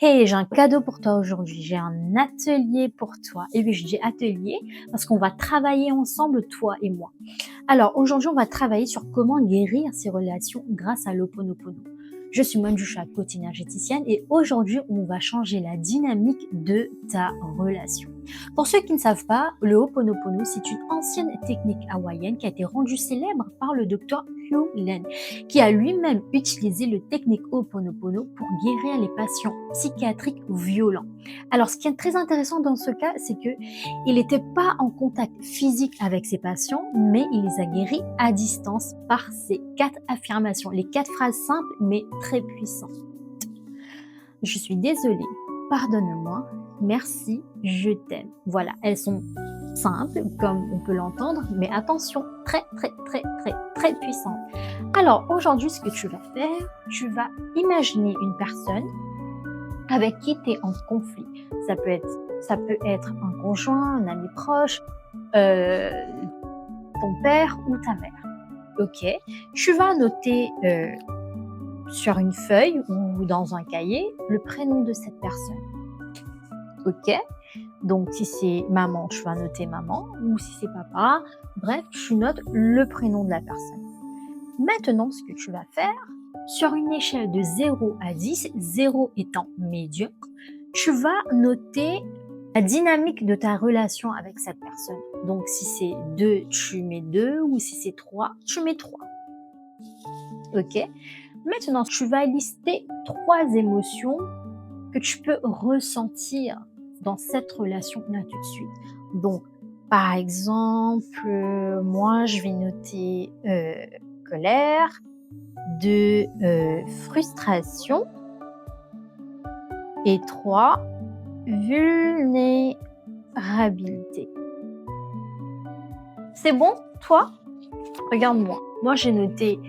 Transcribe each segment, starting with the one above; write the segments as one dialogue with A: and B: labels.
A: Hey, j'ai un cadeau pour toi aujourd'hui. J'ai un atelier pour toi. Et oui, je dis atelier parce qu'on va travailler ensemble, toi et moi. Alors, aujourd'hui, on va travailler sur comment guérir ses relations grâce à l'Ho'oponopono. Je suis Manjusha, coach énergéticienne, et aujourd'hui, on va changer la dynamique de ta relation. Pour ceux qui ne savent pas, le Ho'oponopono, c'est une ancienne technique hawaïenne qui a été rendue célèbre par le docteur Hugh Len, qui a lui-même utilisé le technique Ho'oponopono pour guérir les patients psychiatriques violents. Alors, ce qui est très intéressant dans ce cas, c'est que il n'était pas en contact physique avec ses patients, mais il les a guéris à distance par ces 4 affirmations, les 4 phrases simples mais très puissantes. Je suis désolée, pardonne-moi, merci, je t'aime. Voilà, elles sont simples comme on peut l'entendre, mais attention, très puissantes. Alors aujourd'hui, ce que tu vas faire, tu vas imaginer une personne avec qui tu es en conflit. Ça peut être un conjoint, un ami proche, ton père ou ta mère. Ok, tu vas noter sur une feuille ou dans un cahier le prénom de cette personne. Ok, donc si c'est maman, tu vas noter maman, ou si c'est papa, bref, tu notes le prénom de la personne. Maintenant, ce que tu vas faire, sur une échelle de 0 à 10, 0 étant médiocre, tu vas noter la dynamique de ta relation avec cette personne. Donc, si c'est 2, tu mets 2, ou si c'est 3, tu mets 3. Ok. Maintenant, tu vas lister 3 émotions que tu peux ressentir dans cette relation-là tout de suite. Donc, par exemple, moi, je vais noter colère, 2, frustration, et 3, vulnérabilité. C'est bon, toi? Regarde-moi. Moi, j'ai noté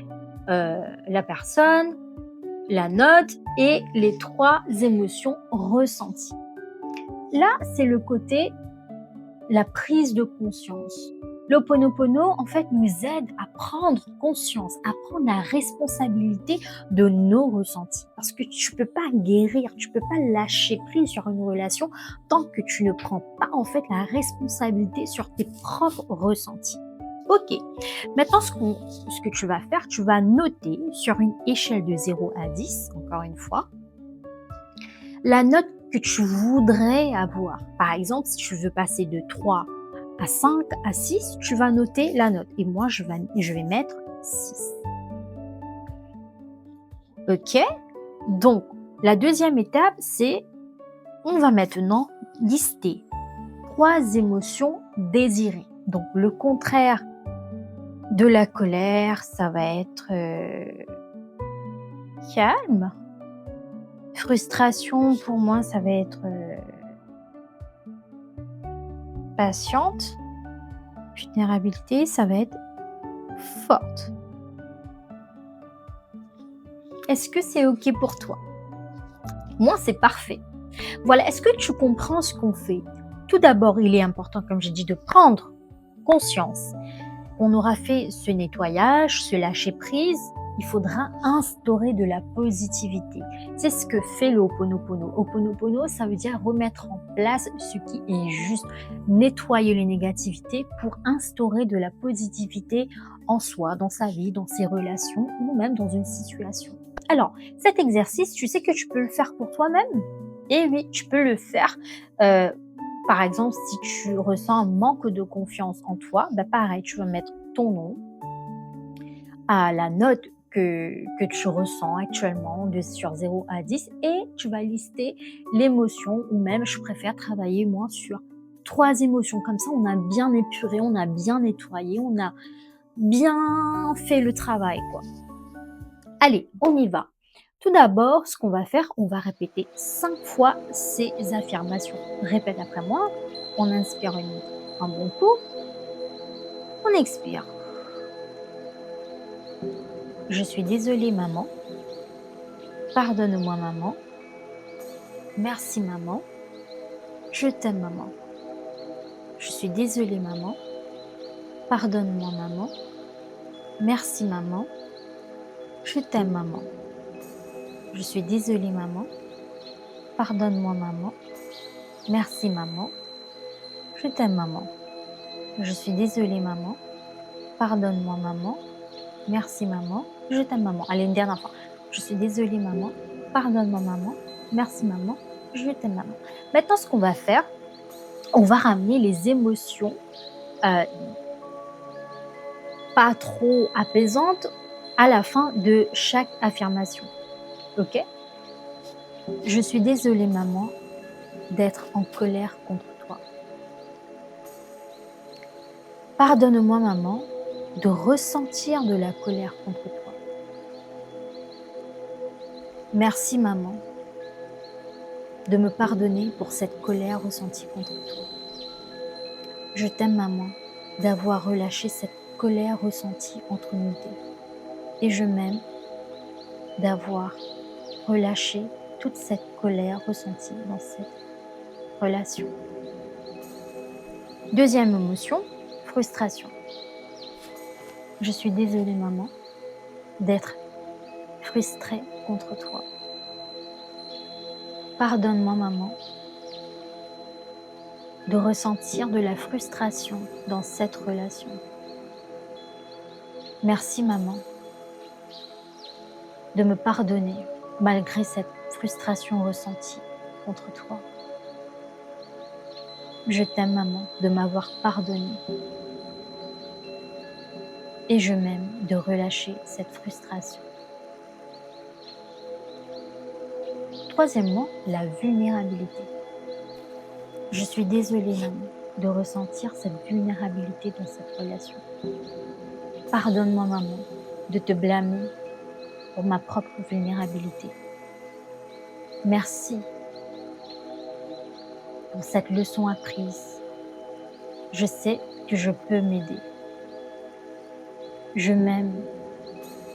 A: la personne, la note et les 3 émotions ressenties. Là, c'est le côté la prise de conscience. L'Ho'oponopono, en fait, nous aide à prendre conscience, à prendre la responsabilité de nos ressentis. Parce que tu peux pas guérir, tu peux pas lâcher prise sur une relation tant que tu ne prends pas, en fait, la responsabilité sur tes propres ressentis. Ok. Maintenant, ce que tu vas faire, tu vas noter sur une échelle de 0 à 10, encore une fois, la note que tu voudrais avoir. Par exemple, si tu veux passer de 3 à 5 à 6, tu vas noter la note. Et moi, je vais mettre 6. Ok? Donc, la deuxième étape, c'est on va maintenant lister 3 émotions désirées. Donc, le contraire de la colère, ça va être calme. Frustration, pour moi, ça va être patiente. Vulnérabilité, ça va être forte. Est-ce que c'est OK pour toi? Moi, c'est parfait. Voilà, est-ce que tu comprends ce qu'on fait? Tout d'abord, il est important, comme j'ai dit, de prendre conscience. On aura fait ce nettoyage, ce lâcher-prise, il faudra instaurer de la positivité. C'est ce que fait le Ho'oponopono. Ho'oponopono, ça veut dire remettre en place ce qui est juste, nettoyer les négativités pour instaurer de la positivité en soi, dans sa vie, dans ses relations ou même dans une situation. Alors, cet exercice, tu sais que tu peux le faire pour toi-même? Et oui, tu peux le faire. Par exemple, si tu ressens un manque de confiance en toi, pareil, tu vas mettre ton nom à la note que tu ressens actuellement sur 0 à 10 et tu vas lister l'émotion, ou même je préfère travailler moi sur 3 émotions. Comme ça, on a bien épuré, on a bien nettoyé, on a bien fait le travail, quoi. Allez, on y va. Tout d'abord, ce qu'on va faire, on va répéter 5 fois ces affirmations. Répète après moi. On inspire un bon coup. On expire. Je suis désolée, maman. Pardonne-moi, maman. Merci, maman. Je t'aime, maman. Je suis désolée, maman. Pardonne-moi, maman. Merci, maman. Je t'aime, maman. Je suis désolée, maman. Pardonne-moi maman. Merci maman. Je t'aime maman. Je suis désolée maman. Pardonne-moi maman. Merci maman. Je t'aime maman. Allez, une dernière fois. Je suis désolée maman. Pardonne-moi maman. Merci maman. Je t'aime maman. Maintenant, ce qu'on va faire, on va ramener les émotions euh, pas trop apaisantes à la fin de chaque affirmation. Ok? Je suis désolée maman d'être en colère contre toi. Pardonne-moi maman de ressentir de la colère contre toi. Merci maman de me pardonner pour cette colère ressentie contre toi. Je t'aime maman d'avoir relâché cette colère ressentie entre nous deux. Et je m'aime d'avoir relâché toute cette colère ressentie dans cette relation. Deuxième émotion, frustration. Je suis désolée maman d'être frustrée contre toi. Pardonne-moi maman de ressentir de la frustration dans cette relation. Merci maman de me pardonner malgré cette frustration ressentie contre toi. Je t'aime maman de m'avoir pardonné et je m'aime de relâcher cette frustration. Troisièmement, la vulnérabilité. Je suis désolée maman de ressentir cette vulnérabilité dans cette relation. Pardonne-moi maman de te blâmer pour ma propre vulnérabilité. Merci pour cette leçon apprise. Je sais que je peux m'aider. Je m'aime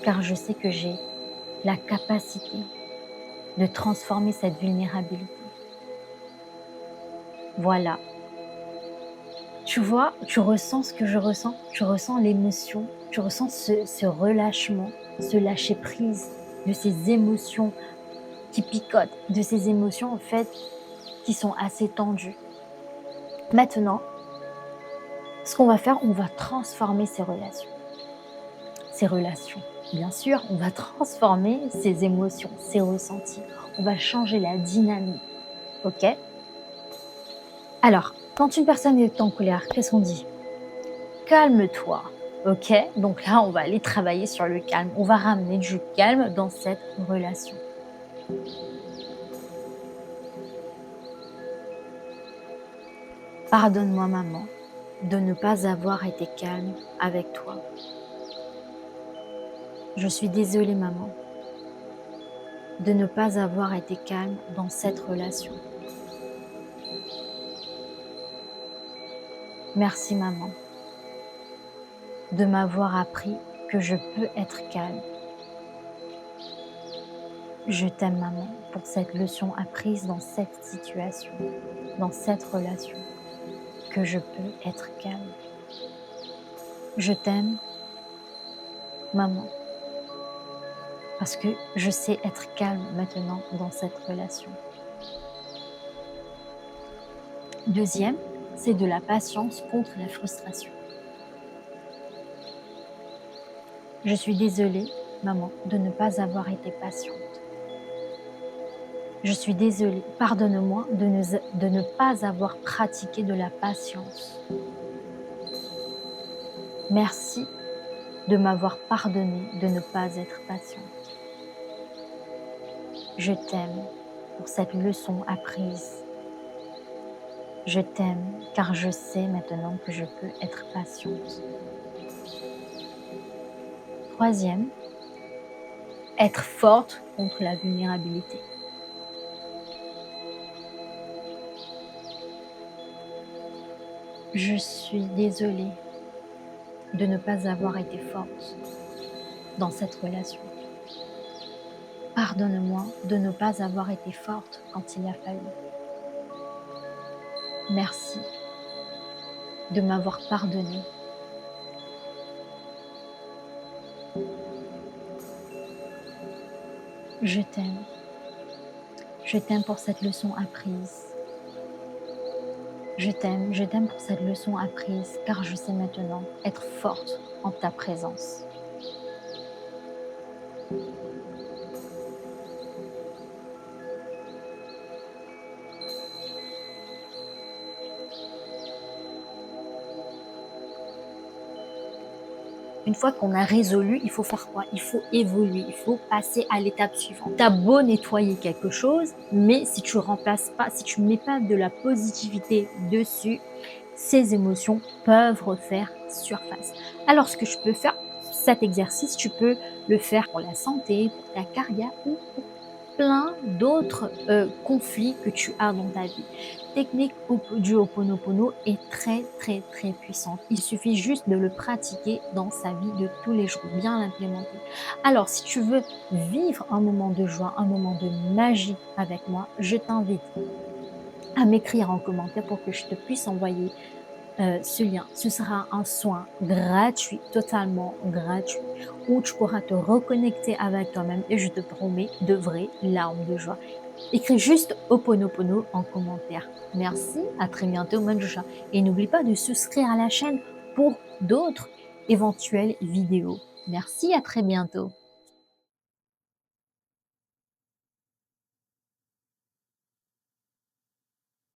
A: car je sais que j'ai la capacité de transformer cette vulnérabilité. Voilà. Tu vois, tu ressens ce que je ressens, tu ressens l'émotion, tu ressens ce relâchement, ce lâcher prise de ces émotions qui picotent, de ces émotions en fait qui sont assez tendues. Maintenant, ce qu'on va faire, on va transformer ces relations. Ces relations, bien sûr, on va transformer ces émotions, ces ressentis. On va changer la dynamique, ok? Alors, quand une personne est en colère, qu'est-ce qu'on dit? Calme-toi, ok? Donc là, on va aller travailler sur le calme. On va ramener du calme dans cette relation. Pardonne-moi, maman, de ne pas avoir été calme avec toi. Je suis désolée, maman, de ne pas avoir été calme dans cette relation. Merci, maman, de m'avoir appris que je peux être calme. Je t'aime, maman, pour cette leçon apprise dans cette situation, dans cette relation, que je peux être calme. Je t'aime, maman, parce que je sais être calme maintenant dans cette relation. Deuxième, c'est de la patience contre la frustration. Je suis désolée, maman, de ne pas avoir été patiente. Je suis désolée, pardonne-moi de ne pas avoir pratiqué de la patience. Merci de m'avoir pardonné de ne pas être patiente. Je t'aime pour cette leçon apprise. Je t'aime car je sais maintenant que je peux être patiente. Troisième, être forte contre la vulnérabilité. Je suis désolée de ne pas avoir été forte dans cette relation. Pardonne-moi de ne pas avoir été forte quand il a fallu. Merci de m'avoir pardonné. Je t'aime. Je t'aime pour cette leçon apprise. Je t'aime pour cette leçon apprise, car je sais maintenant être forte en ta présence. Une fois qu'on a résolu, il faut faire quoi? Il faut évoluer, il faut passer à l'étape suivante. Tu as beau nettoyer quelque chose, mais si tu remplaces pas, si tu mets pas de la positivité dessus, ces émotions peuvent refaire surface. Alors ce que je peux faire, cet exercice, tu peux le faire pour la santé, pour ta carrière ou pour plein d'autres conflits que tu as dans ta vie. Technique du Ho'oponopono est très très très puissante. Il suffit juste de le pratiquer dans sa vie de tous les jours, bien l'implémenter. Alors, si tu veux vivre un moment de joie, un moment de magie avec moi, je t'invite à m'écrire en commentaire pour que je te puisse envoyer ce lien. Ce sera un soin gratuit, totalement gratuit, où tu pourras te reconnecter avec toi-même et je te promets de vraies larmes de joie. Écris juste Ho'oponopono en commentaire. Merci, à très bientôt, Manjusha. Et n'oublie pas de souscrire à la chaîne pour d'autres éventuelles vidéos. Merci, à très bientôt.